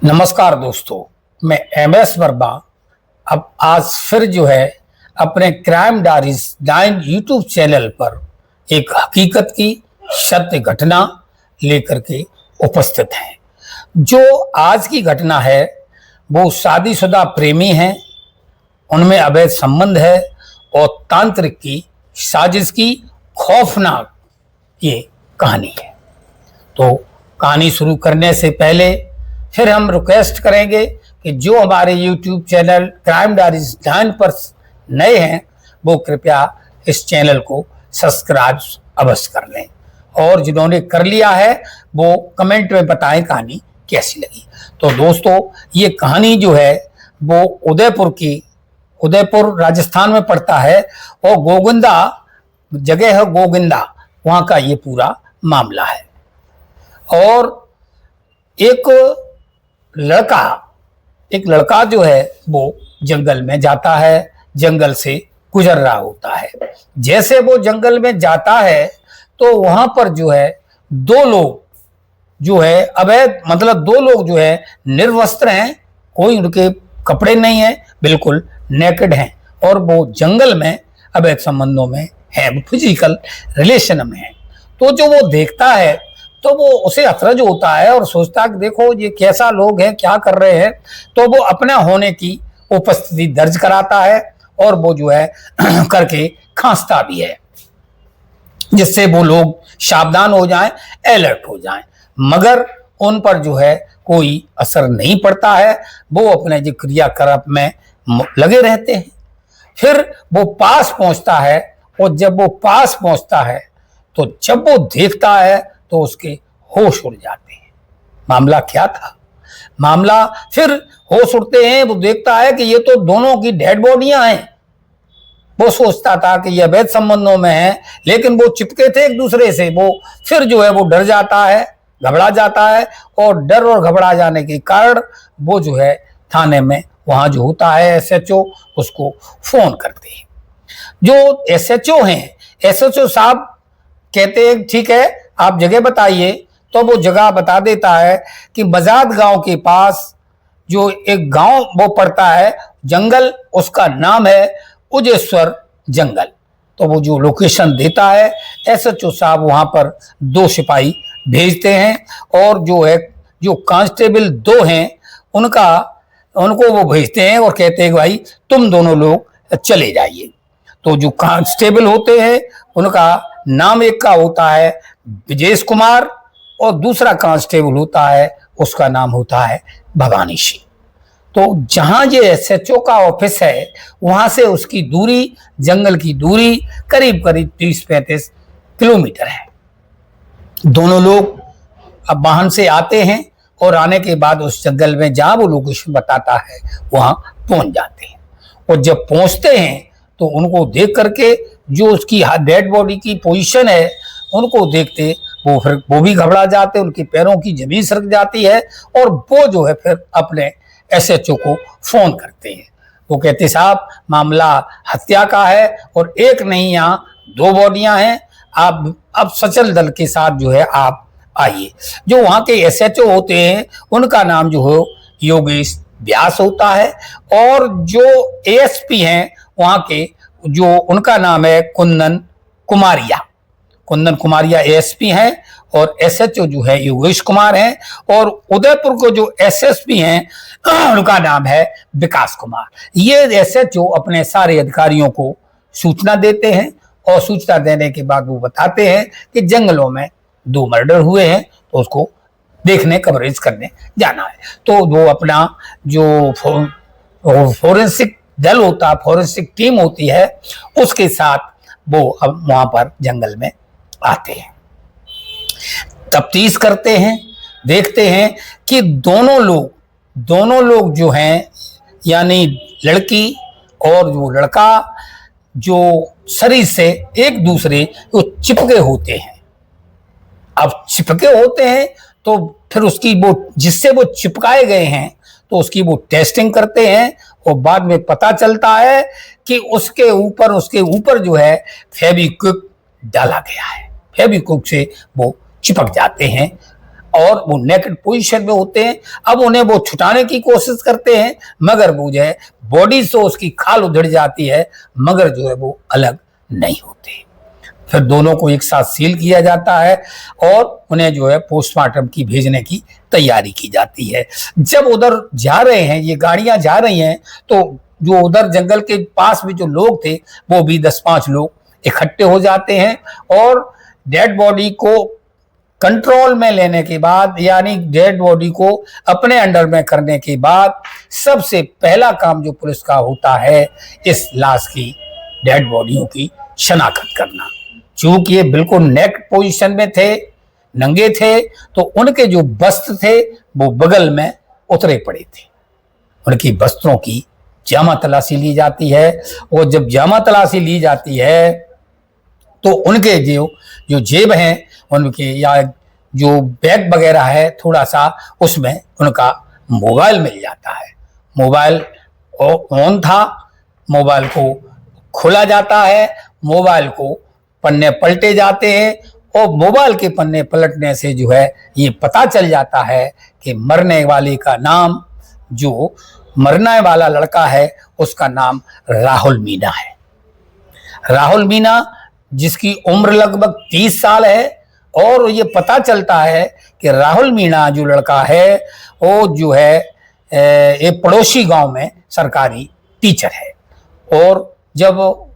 नमस्कार दोस्तों, मैं MS वर्मा अब आज फिर अपने क्राइम डायरीज 9 यूट्यूब चैनल पर एक हकीकत की सत्य घटना लेकर के उपस्थित हैं। जो आज की घटना है वो शादीशुदा प्रेमी हैं, उनमें अवैध संबंध है और तांत्रिक की साजिश की खौफनाक ये कहानी है। तो कहानी शुरू करने से पहले फिर हम रिक्वेस्ट करेंगे कि जो हमारे YouTube चैनल क्राइम डायरीज 9 पर नए हैं वो कृपया इस चैनल को सब्सक्राइब अवश्य कर लें, और जिन्होंने कर लिया है वो कमेंट में बताएं कहानी कैसी लगी। तो दोस्तों, ये कहानी वो उदयपुर राजस्थान में पड़ता है और गोविंदा जगह है, गोविंदा वहाँ का ये पूरा मामला है। और एक लड़का वो जंगल में जाता है, जंगल से गुजर रहा होता है। जैसे वो जंगल में जाता है तो वहां पर दो लोग अवैध दो लोग निर्वस्त्र हैं, कोई उनके कपड़े नहीं है, बिल्कुल नेकेड हैं, और वो जंगल में अवैध संबंधों में है, फिजिकल रिलेशन में है। तो जो वो देखता है तो वो उसे अचरज होता है और सोचता है कि देखो ये कैसा लोग हैं, क्या कर रहे हैं। तो वो अपना होने की उपस्थिति दर्ज कराता है और वो करके खांसता भी है, जिससे वो लोग सावधान हो जाएं, अलर्ट हो जाएं। मगर उन पर कोई असर नहीं पड़ता है, वो अपने क्रियाकलाप में लगे रहते हैं। फिर वो पास पहुंचता है, और जब वो पास पहुंचता है तो जब वो देखता है तो उसके होश उड़ जाते हैं। मामला क्या था? मामला फिर होश उड़ते हैं, वो देखता है कि ये तो दोनों की डेड बॉडियां हैं। वो सोचता था कि ये अवैध संबंधों में है, लेकिन वो चिपके थे एक दूसरे से। वो फिर वो डर जाता है, घबरा जाता है, और डर और घबरा जाने के कारण वो थाने में वहां होता है SHO, उसको फोन करते हैं। जो SHO हैं, SHO साहब कहते हैं ठीक है आप जगह बताइए। तो वो जगह बता देता है कि बजाद गांव के पास जो एक गांव वो पड़ता है, जंगल, उसका नाम है उजेश्वर जंगल। तो वो जो लोकेशन देता है, SHO साहब वहां पर 2 सिपाही भेजते हैं, और जो कांस्टेबल 2 हैं उनको वो भेजते हैं और कहते हैं भाई तुम दोनों लोग चले जाइए। तो जो कांस्टेबल होते हैं उनका नाम एक का होता है विजेश कुमार, और दूसरा कांस्टेबल होता है, उसका नाम होता है भवानी सिंह। तो जहां ये SHO का ऑफिस है वहां से उसकी दूरी, जंगल की दूरी करीब 30-35 किलोमीटर है। दोनों लोग अब वाहन से आते हैं और आने के बाद उस जंगल में जहां वो लोकेशन बताता है वहां पहुंच जाते हैं। और जब पहुंचते हैं तो उनको देख करके जो उसकी डेड बॉडी की पोजीशन है, उनको देखते वो भी घबरा जाते, उनके पैरों की जमीन सरक जाती है, और वो फिर अपने SHO को फोन करते हैं। वो कहते साहब मामला हत्या का है, और एक नहीं यहाँ 2 बॉडियां हैं, आप अब सचल दल के साथ आप आइए। जो वहाँ के SHO होते हैं उनका नाम योगेश व्यास होता है, और जो ASP हैं वहाँ के उनका नाम है कुंदन कुमारिया ASP हैं, और SHO योगेश कुमार हैं, और उदयपुर को जो SSP हैं उनका नाम है विकास कुमार। ये SHO अपने सारे अधिकारियों को सूचना देते हैं, और सूचना देने के बाद वो बताते हैं कि जंगलों में 2 मर्डर हुए हैं, तो उसको देखने, कवरेज करने जाना है। तो वो अपना जो फोरेंसिक दल होता, फोरेंसिक टीम होती है, उसके साथ वो अब वहां पर जंगल में आते हैं, तफ्तीश करते हैं, देखते हैं कि दोनों लोग जो हैं, यानी लड़की और जो लड़का, जो शरीर से एक दूसरे को चिपके होते हैं। अब चिपके होते हैं तो फिर उसकी जिससे वो चिपकाए गए हैं तो उसकी टेस्टिंग करते हैं, और बाद में पता चलता है कि उसके ऊपर फेविक्विक डाला गया है। फेविक्विक से वो चिपक जाते हैं और वो नेकेड पोजीशन में होते हैं। अब उन्हें वो छुटाने की कोशिश करते हैं, मगर वो जो है बॉडी से उसकी खाल उधड़ जाती है, मगर जो है वो अलग नहीं होते। फिर दोनों को एक साथ सील किया जाता है और उन्हें जो है पोस्टमार्टम की भेजने की तैयारी की जाती है। जब उधर जा रहे हैं, ये गाड़ियां जा रही हैं, तो जो उधर जंगल के पास में जो लोग थे वो भी 10-5 लोग इकट्ठे हो जाते हैं और डेड बॉडी को कंट्रोल में लेने के बाद, यानी डेड बॉडी को अपने अंडर में करने के बाद, सबसे पहला काम जो पुलिस का होता है इस लाश की, डेड बॉडियों की शनाख्त करना। चूंकि ये बिल्कुल नेक पोजीशन में थे, नंगे थे, तो उनके जो वस्त्र थे वो बगल में उतरे पड़े थे। उनकी वस्त्रों की जामा तलाशी ली जाती है और जब जामा तलाशी ली जाती है तो उनके जो जेब हैं उनके, या जो बैग वगैरह है थोड़ा सा, उसमें उनका मोबाइल मिल जाता है। मोबाइल ऑन था, मोबाइल को खोला जाता है, मोबाइल को पन्ने पलटे जाते हैं और मोबाइल के पन्ने पलटने से जो है ये पता चल जाता है कि मरने वाले का नाम, जो मरने वाला लड़का है उसका नाम राहुल मीणा है। राहुल मीणा, जिसकी उम्र लगभग 30 साल है, और ये पता चलता है कि राहुल मीणा जो लड़का है वो जो है एक पड़ोसी गांव में सरकारी टीचर है। और जब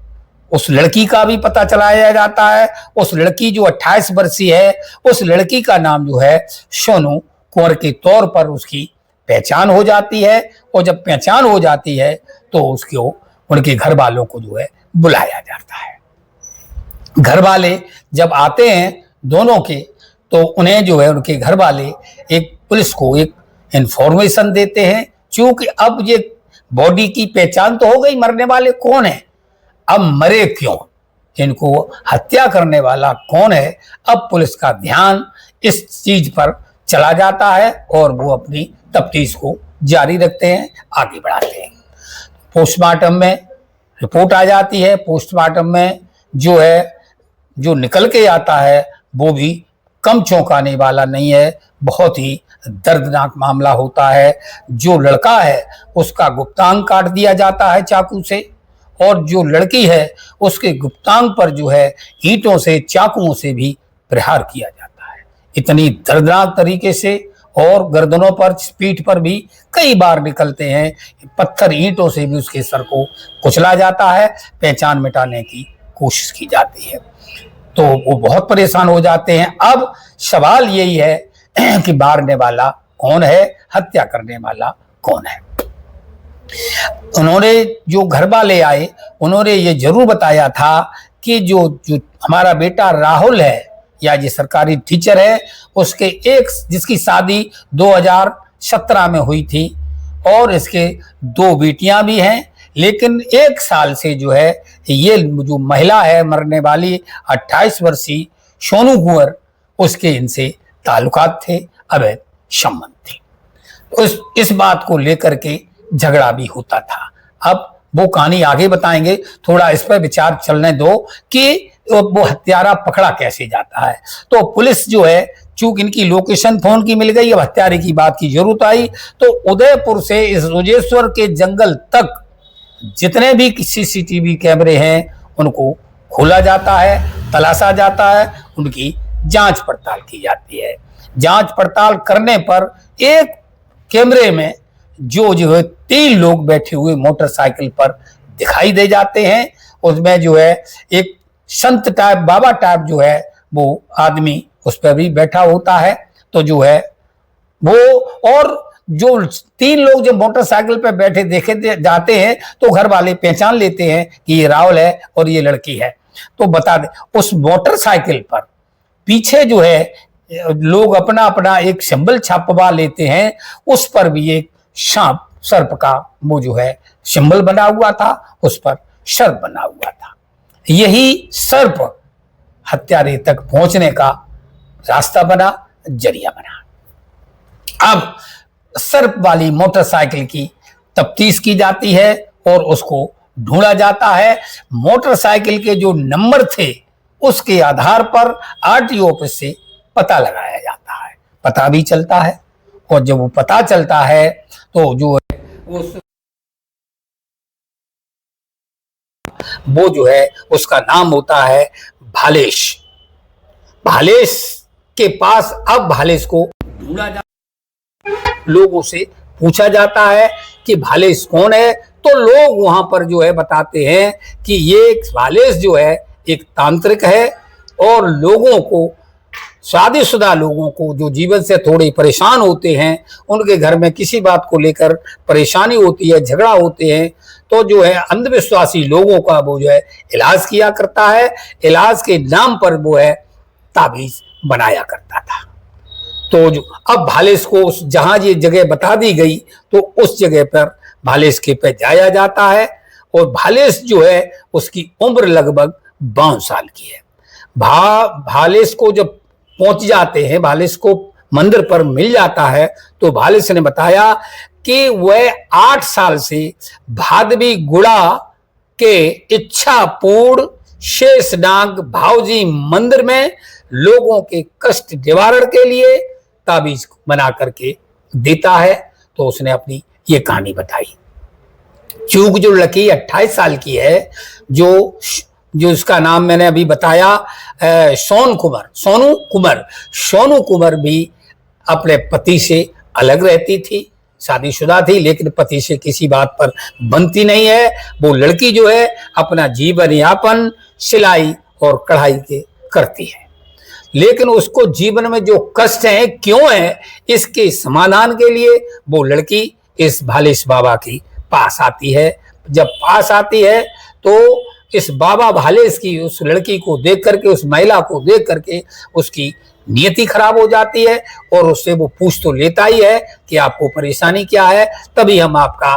उस लड़की का भी पता चलाया जाता है, उस लड़की जो 28 वर्षीय है, उस लड़की का नाम जो है सोनू कुंवर के तौर पर उसकी पहचान हो जाती है। और जब पहचान हो जाती है तो उसको उनके घर वालों को जो है बुलाया जाता है। घर वाले जब आते हैं दोनों के, तो उन्हें जो है उनके घर वाले एक पुलिस को एक इंफॉर्मेशन देते हैं। क्योंकि अब ये बॉडी की पहचान तो हो गई, मरने वाले कौन है, अब मरे क्यों, इनको हत्या करने वाला कौन है, अब पुलिस का ध्यान इस चीज पर चला जाता है और वो अपनी तफ्तीश को जारी रखते हैं, आगे बढ़ाते हैं। पोस्टमार्टम में रिपोर्ट आ जाती है। पोस्टमार्टम में जो है जो निकल के आता है वो भी कम चौंकाने वाला नहीं है, बहुत ही दर्दनाक मामला होता है। जो लड़का है उसका गुप्तांग काट दिया जाता है चाकू से, और जो लड़की है उसके गुप्तांग पर जो है ईंटों से, चाकुओं से भी प्रहार किया जाता है, इतनी दर्दनाक तरीके से। और गर्दनों पर, पीठ पर भी कई बार निकलते हैं, पत्थर ईंटों से भी उसके सर को कुचला जाता है, पहचान मिटाने की कोशिश की जाती है। तो वो बहुत परेशान हो जाते हैं। अब सवाल यही है कि मारने वाला कौन है, हत्या करने वाला कौन है। उन्होंने जो घर वाले आए, उन्होंने ये जरूर बताया था कि जो हमारा बेटा राहुल है, या जो सरकारी टीचर है, उसके एक, जिसकी शादी 2017 में हुई थी, और इसके 2 बेटियां भी हैं, लेकिन 1 साल से जो है ये जो महिला है मरने वाली 28 वर्षीय सोनू कुंवर, उसके इनसे ताल्लुकात थे, अवैध संबंध थे। इस बात को लेकर के झगड़ा भी होता था। अब वो कहानी आगे बताएंगे, थोड़ा इस पर विचार चलने दो कि वो हत्यारा पकड़ा कैसे जाता है। तो पुलिस जो है, चूंकि इनकी लोकेशन फोन की मिल गई, अब हत्यारे की बात की जरूरत आई, तो उदयपुर से इस रोजेश्वर के जंगल तक जितने भी सीसीटीवी कैमरे हैं उनको खोला जाता है, तलाशा जाता है, उनकी जांच पड़ताल की जाती है। जांच पड़ताल करने पर एक कैमरे में जो है 3 लोग बैठे हुए मोटरसाइकिल पर दिखाई दे जाते हैं। उसमें जो है एक संत टाइप, बाबा टाइप जो है वो आदमी उस पर भी बैठा होता है। तो जो है वो, और जो 3 लोग जब मोटरसाइकिल पर बैठे देखे जाते हैं तो घर वाले पहचान लेते हैं कि ये राहुल है और ये लड़की है। तो बता दें, उस मोटरसाइकिल पर पीछे जो है लोग अपना अपना एक सिंबल छपवा लेते हैं, उस पर भी एक सांप, सर्प का वो जो है सिंबल बना हुआ था, उस पर सर्प बना हुआ था। यही सर्प हत्यारे तक पहुंचने का रास्ता बना, जरिया बना। अब सर्प वाली मोटरसाइकिल की तफ्तीश की जाती है और उसको ढूंढा जाता है। मोटरसाइकिल के जो नंबर थे उसके आधार पर आरटीओ ऑफिस से पता लगाया जाता है। पता भी चलता है। और जब वो पता चलता है तो जो है वो जो है उसका नाम होता है भालेश। भालेश के पास अब भालेश को ढूंढा जाता, लोगों से पूछा जाता है कि भालेश कौन है। तो लोग वहां पर जो है बताते हैं कि ये भालेश जो है एक तांत्रिक है और लोगों को, शादीशुदा लोगों को जो जीवन से थोड़े परेशान होते हैं, उनके घर में किसी बात को लेकर परेशानी होती है, झगड़ा होते हैं, तो जो है अंधविश्वासी लोगों का वो जो है इलाज किया करता है। इलाज के नाम पर वो है ताबीज बनाया करता था। तो जो अब भालेश को जहां ये जगह बता दी गई तो उस जगह पर भालेश के पे जाया जाता है। और भालेश जो है उसकी उम्र लगभग 52 साल की है। भालेश को जब पहुंच जाते हैं, भालेश को मंदिर पर मिल जाता है, तो भालेश ने बताया कि वह 8 साल से भादवी गुड़ा के इच्छा पूर्ण शेषनाग भावजी मंदिर में लोगों के कष्ट निवारण के लिए ताबीज बना करके देता है। तो उसने अपनी ये कहानी बताई। चूक जो लड़की 28 साल की है, जो उसका नाम मैंने अभी बताया सोनू कुमार भी अपने पति से अलग रहती थी, शादीशुदा थी, लेकिन पति से किसी बात पर बनती नहीं है। वो लड़की जो है अपना जीवन यापन सिलाई और कढ़ाई के करती है, लेकिन उसको जीवन में जो कष्ट है क्यों है, इसके समाधान के लिए वो लड़की इस भालेश बाबा के पास आती है। जब पास आती है तो इस बाबा भालेश की उस लड़की को देख करके, उस महिला को देख करके उसकी नियति खराब हो जाती है और उससे वो पूछ तो लेता ही है कि आपको परेशानी क्या है, तभी हम आपका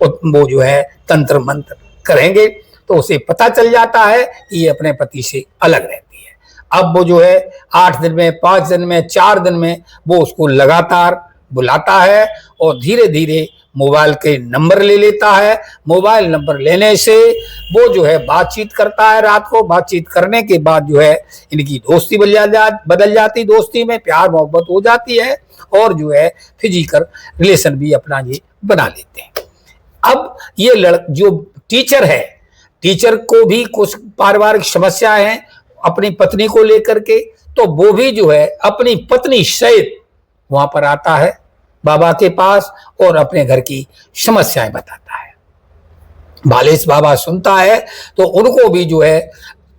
वो जो है तंत्र मंत्र करेंगे। तो उसे पता चल जाता है कि ये अपने पति से अलग रहती है। अब वो जो है 8 दिन में, 5 दिन में, 4 दिन में वो उसको लगातार बुलाता है और धीरे धीरे मोबाइल के नंबर ले लेता है। मोबाइल नंबर लेने से वो जो है बातचीत करता है। रात को बातचीत करने के बाद जो है इनकी दोस्ती बदल जाती, दोस्ती में प्यार मोहब्बत हो जाती है और जो है फिजिकल रिलेशन भी अपना ये बना लेते हैं। अब ये जो टीचर है, टीचर को भी कुछ पारिवारिक समस्याएं हैं अपनी पत्नी को लेकर के, तो वो भी जो है अपनी पत्नी सहित वहां पर आता है बाबा के पास और अपने घर की समस्याएं बताता है। भालेश बाबा सुनता है तो उनको भी जो है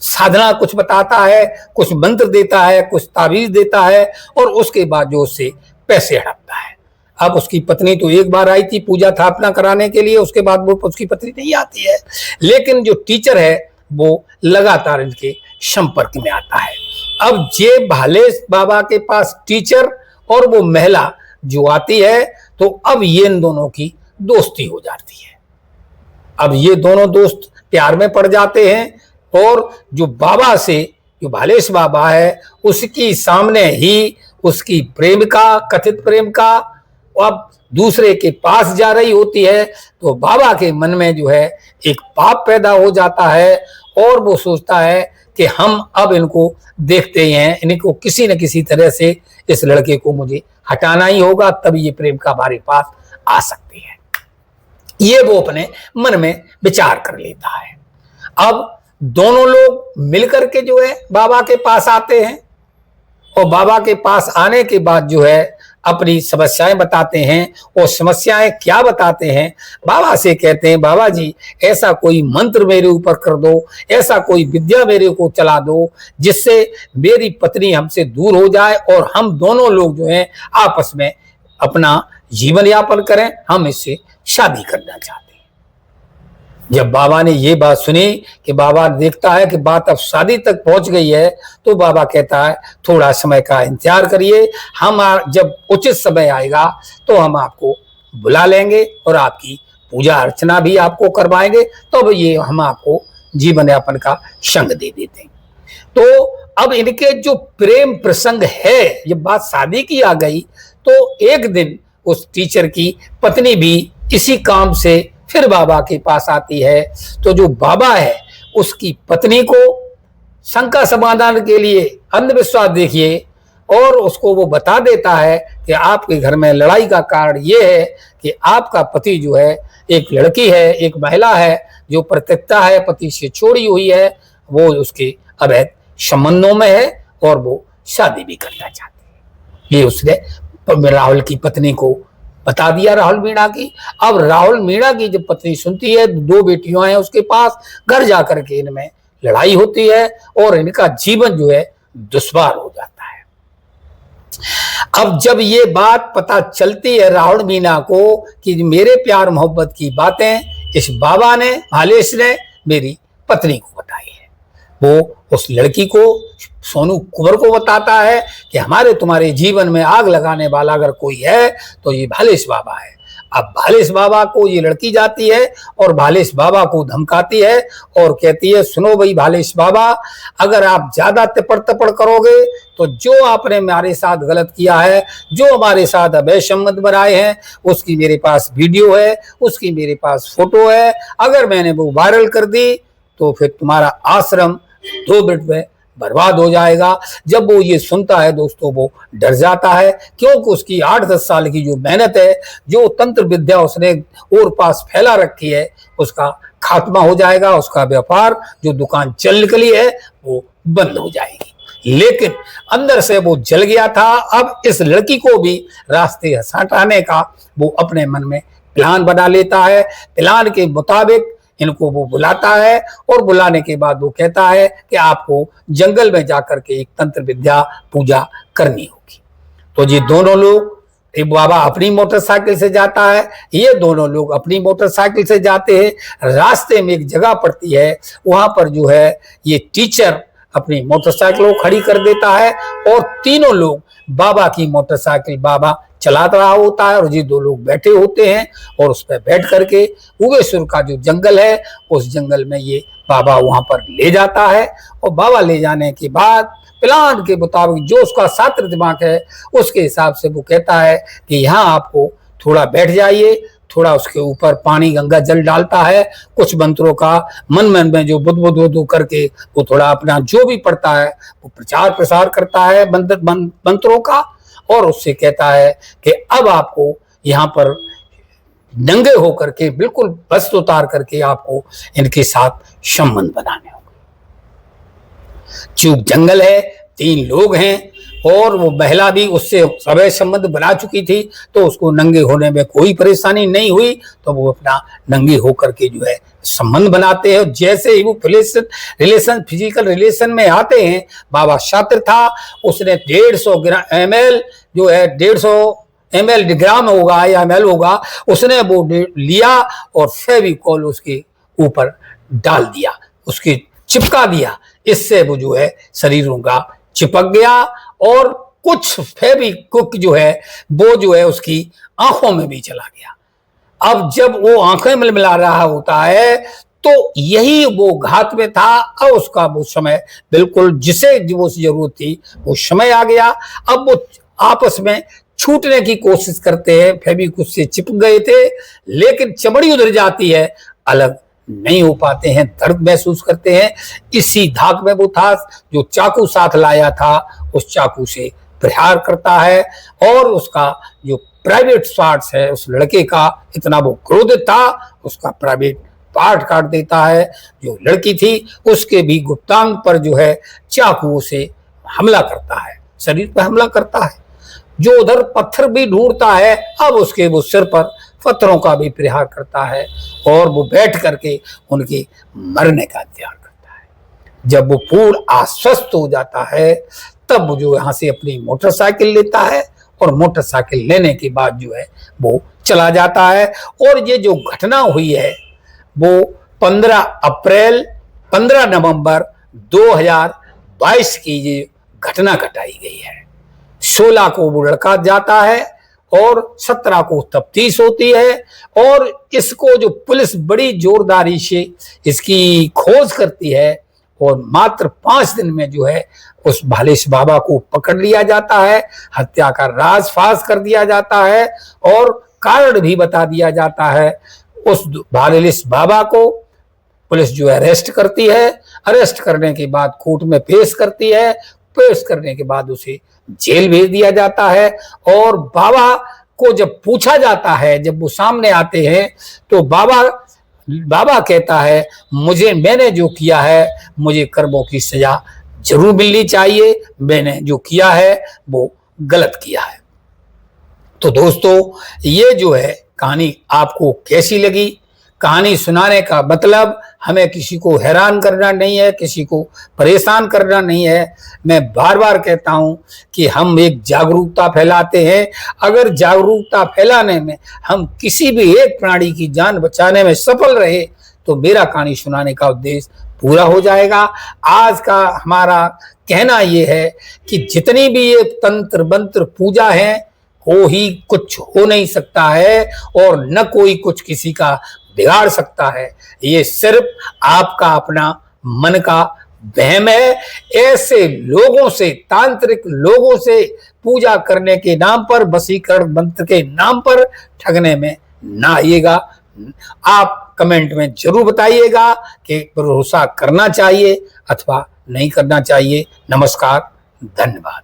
साधना कुछ बताता है, कुछ मंत्र देता है, कुछ ताबीज देता है और उसके बाद जो उससे पैसे हड़पता है। अब उसकी पत्नी तो एक बार आई थी पूजा स्थापना कराने के लिए, उसके बाद वो उसकी पत्नी नहीं आती है, लेकिन जो टीचर है वो लगातार इनके संपर्क में आता है। अब ये भालेश बाबा के पास टीचर और वो महिला जो आती है, तो अब ये इन दोनों की दोस्ती हो जाती है। अब ये दोनों दोस्त प्यार में पड़ जाते हैं और जो बाबा से, जो भालेश बाबा है, उसकी सामने ही उसकी प्रेमिका, कथित प्रेमिका अब दूसरे के पास जा रही होती है, तो बाबा के मन में जो है एक पाप पैदा हो जाता है और वो सोचता है कि हम अब इनको देखते ही हैं, इनको किसी न किसी तरह से इस लड़के को मुझे हटाना ही होगा, तभी ये प्रेम का हमारे पास आ सकती है। ये वो अपने मन में विचार कर लेता है। अब दोनों लोग मिलकर के जो है बाबा के पास आते हैं और बाबा के पास आने के बाद जो है अपनी समस्याएं बताते हैं। और समस्याएं क्या बताते हैं, बाबा से कहते हैं बाबा जी ऐसा कोई मंत्र मेरे ऊपर कर दो, ऐसा कोई विद्या मेरे को चला दो जिससे मेरी पत्नी हमसे दूर हो जाए और हम दोनों लोग जो हैं आपस में अपना जीवन यापन करें, हम इससे शादी करना चाहते हैं। जब बाबा ने ये बात सुनी कि बाबा देखता है कि बात अब शादी तक पहुंच गई है, तो बाबा कहता है थोड़ा समय का इंतजार करिए, हम जब उचित समय आएगा तो हम आपको बुला लेंगे और आपकी पूजा अर्चना भी आपको करवाएंगे, तो ये हम आपको जीवन यापन का संग दे देते हैं। तो अब इनके जो प्रेम प्रसंग है, जब बात शादी की आ गई, तो एक दिन उस टीचर की पत्नी भी इसी काम से फिर बाबा के पास आती है। तो जो बाबा है उसकी पत्नी को शंका समाधान के लिए, अंधविश्वास देखिए, और उसको वो बता देता है कि आपके घर में लड़ाई का कारण ये है कि आपका पति जो है एक लड़की है, एक महिला है जो प्रत्यक्षता है, पति से छोड़ी हुई है, वो उसके अवैध संबंधों में है और वो शादी भी करना चाहती है। ये उसने राहुल की पत्नी को बता दिया, राहुल मीणा की। अब राहुल मीणा की जब पत्नी सुनती है, 2 बेटियां हैं उसके पास, घर जाकर के इनमें लड़ाई होती है और इनका जीवन जो है दुश्वार हो जाता है। अब जब ये बात पता चलती है राहुल मीणा को कि मेरे प्यार मोहब्बत की बातें इस बाबा ने, भालेश ने मेरी पत्नी को बताई है, वो उस लड़की को, सोनू कुंवर को बताता है कि हमारे तुम्हारे जीवन में आग लगाने वाला अगर कोई है तो ये भालेश बाबा है। अब भालेश बाबा को ये लड़की जाती है और भालेश बाबा को धमकाती है और कहती है, सुनो भाई भालेश बाबा, अगर आप ज्यादा तिपड़ तपड़ करोगे तो जो आपने हमारे साथ गलत किया है, जो हमारे साथ अवैध संबंध बनाए हैं, उसकी मेरे पास वीडियो है, उसकी मेरे पास फोटो है, अगर मैंने वो वायरल कर दी तो फिर तुम्हारा आश्रम 2 मिनट में बर्बाद हो जाएगा। जब वो ये सुनता है दोस्तों, वो डर जाता है, क्योंकि उसकी 8-10 साल की जो मेहनत है, जो तंत्र विद्या उसने और पास फैला रखी है, उसका खात्मा हो जाएगा, उसका व्यापार जो दुकान चल निकली है वो बंद हो जाएगी। लेकिन अंदर से वो जल गया था। अब इस लड़की को भी रास्ते हटाने का वो अपने मन में प्लान बना लेता है। प्लान के मुताबिक इनको वो बुलाता है और बुलाने के बाद वो कहता है कि आपको जंगल में जाकर के एक तंत्र विद्या पूजा करनी होगी। तो ये दोनों लोग, एक बाबा अपनी मोटरसाइकिल से जाता है, ये दोनों लोग अपनी मोटरसाइकिल से जाते हैं। रास्ते में एक जगह पड़ती है, वहां पर जो है ये टीचर अपनी मोटरसाइकिल को खड़ी कर देता है और तीनों लोग बाबा की मोटरसाइकिल बाबा चला रहा होता है और ये 2 लोग बैठे होते हैं और उस पर बैठ करके उगेश्वर का जो जंगल है, उस जंगल में ये बाबा वहां पर ले जाता है। और बाबा ले जाने के बाद प्लान के मुताबिक जो उसका शास्त्र दिमाग है, उसके हिसाब से वो कहता है कि यहाँ आपको थोड़ा बैठ जाइए, थोड़ा उसके ऊपर पानी गंगा जल डालता है, कुछ मंत्रों का मन में जो बुद्ध बुद्ध बुद्ध करके वो थोड़ा अपना जो भी पढ़ता है वो प्रचार प्रसार करता है मंत्रों का, और उससे कहता है कि अब आपको यहाँ पर नंगे होकर के बिल्कुल वस्त्र उतार करके आपको इनके साथ संबंध बनाने होंगे। चूक जंगल है, 3 लोग हैं और वो महिला भी उससे अवैध संबंध बना चुकी थी, तो उसको नंगे होने में कोई परेशानी नहीं हुई, तो वो अपना नंगे होकर के जो है संबंध बनाते हैं। जैसे ही वो फिजिकल रिलेशन में आते हैं, बाबा शातिर था, उसने 150 ml जो है 150 ml ग्राम होगा या ml होगा, उसने वो लिया और फेविकॉल उसके ऊपर डाल दिया, उसके चिपका दिया। इससे वो जो है शरीरों का चिपक गया और कुछ फेविक्विक जो है वो जो है उसकी आंखों में भी चला गया। अब जब वो आंखें में मिला रहा होता है तो यही वो घात में था। अब उसका वो समय बिल्कुल जिसे वो जरूरत थी वो समय आ गया। अब वो आपस में छूटने की कोशिश करते हैं, फेविक्विक से चिपक गए थे लेकिन चमड़ी उधर जाती है, अलग नहीं हो पाते हैं, दर्द महसूस करते हैं। इसी धाक में वो था जो चाकू साथ लाया था, उस चाकू से प्रहार करता है और उसका जो प्राइवेट पार्ट्स है उस लड़के का, इतना वो क्रोधित था, उसका प्राइवेट पार्ट काट देता है। जो लड़की थी उसके भी गुप्तांग पर जो है चाकू से हमला करता है, शरीर पर हमला करता है। जो उधर पत्थर भी ढूंढता है, अब उसके वो सिर पर पत्थरों का भी प्रहार करता है और वो बैठ करके उनके मरने का इंतजार करता है। जब वो पूर्ण आश्वस्त हो जाता है तब वो जो यहाँ से अपनी मोटरसाइकिल लेता है और मोटरसाइकिल लेने के बाद जो है वो चला जाता है। और ये जो घटना हुई है वो 15 नवंबर 2022 की ये घटना घटाई गई है। 16 को वो लड़का जाता है और 17 को तफ्तीश होती है और इसको जो पुलिस बड़ी जोरदारी से इसकी खोज करती है और मात्र 5 दिन में जो है उस भालेश बाबा को पकड़ लिया जाता है, हत्या का राज फाश कर दिया जाता है और कारण भी बता दिया जाता है। उस भालेश बाबा को पुलिस जो है अरेस्ट करती है, अरेस्ट करने के बाद कोर्ट में पेश करती है, पेश करने के बाद उसे जेल भेज दिया जाता है। और बाबा को जब पूछा जाता है, जब वो सामने आते हैं, तो बाबा कहता है मैंने जो किया है, मुझे कर्मों की सजा जरूर मिलनी चाहिए, मैंने जो किया है वो गलत किया है। तो दोस्तों, ये जो है कहानी आपको कैसी लगी? कहानी सुनाने का मतलब हमें किसी को हैरान करना नहीं है, किसी को परेशान करना नहीं है। मैं बार बार कहता हूं कि हम एक जागरूकता फैलाते हैं। अगर जागरूकता फैलाने में हम किसी भी एक प्राणी की जान बचाने में सफल रहे तो मेरा कहानी सुनाने का उद्देश्य पूरा हो जाएगा। आज का हमारा कहना यह है कि जितनी भी ये तंत्र मंत्र पूजा है, कोई कुछ हो नहीं सकता है और न कोई कुछ किसी का बिगाड़ सकता है। ये सिर्फ आपका अपना मन का वहम है। ऐसे लोगों से, तांत्रिक लोगों से पूजा करने के नाम पर, वशीकरण मंत्र के नाम पर ठगने में ना आइएगा। आप कमेंट में जरूर बताइएगा कि भरोसा करना चाहिए अथवा नहीं करना चाहिए। नमस्कार, धन्यवाद।